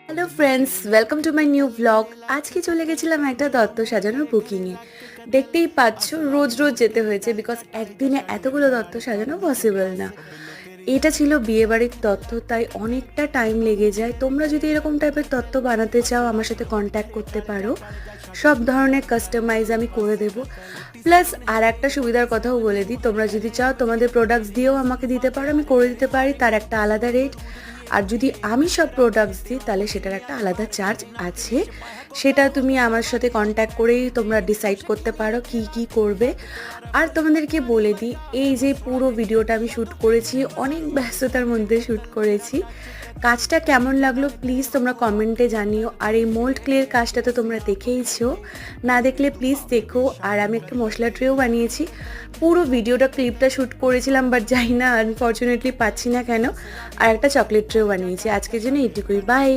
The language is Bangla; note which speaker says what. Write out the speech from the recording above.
Speaker 1: Hello friends, welcome to my new blog. আজকে চলে গেছিলাম একটা দত্ত সাজানোর বুকিংয়ে। দেখতেই পাচ্ছ, রোজ রোজ যেতে হয়েছে বিকজ একদিনে এতগুলো দত্ত সাজানো পসিবল না। এটা ছিল বিয়েবাড়ির তত্ত্ব, তাই অনেকটা টাইম লেগে যায়। তোমরা যদি এরকম টাইপের তত্ত্ব বানাতে চাও আমার সাথে কন্ট্যাক্ট করতে পারো, সব ধরনের কাস্টমাইজ আমি করে দেব। প্লাস আর একটা সুবিধার কথাও বলে দিই, তোমরা যদি চাও তোমাদের প্রোডাক্টস দিয়েও আমাকে দিতে পারো, আমি করে দিতে পারি, তার একটা আলাদা রেট। আর যদি আমি সব প্রোডাক্টস দিই তাহলে সেটার একটা আলাদা চার্জ আছে। সেটা তুমি আমার সাথে কন্ট্যাক্ট করেই তোমরা ডিসাইড করতে পারো কি কি করবে। আর তোমাদেরকে বলে দিই, এই যে পুরো ভিডিওটা আমি শ্যুট করেছি, অনেক ব্যস্ততার মধ্যে শ্যুট করেছি। কাজটা কেমন লাগলো প্লিজ তোমরা কমেন্টে জানিও। আর এই মোল্ড ক্লের কাজটা তো তোমরা দেখেইছো, না দেখলে প্লিজ দেখো। আর আমি একটা মশলা ট্রেও বানিয়েছি। পুরো ভিডিওটা ক্লিপটা শ্যুট করেছিলাম, বাট জানি না আনফর্চুনেটলি পাচ্ছি না কেন। আর একটা চকলেট ট্রেও বানিয়েছি। আজকের জন্য এইটুকুই, বাই।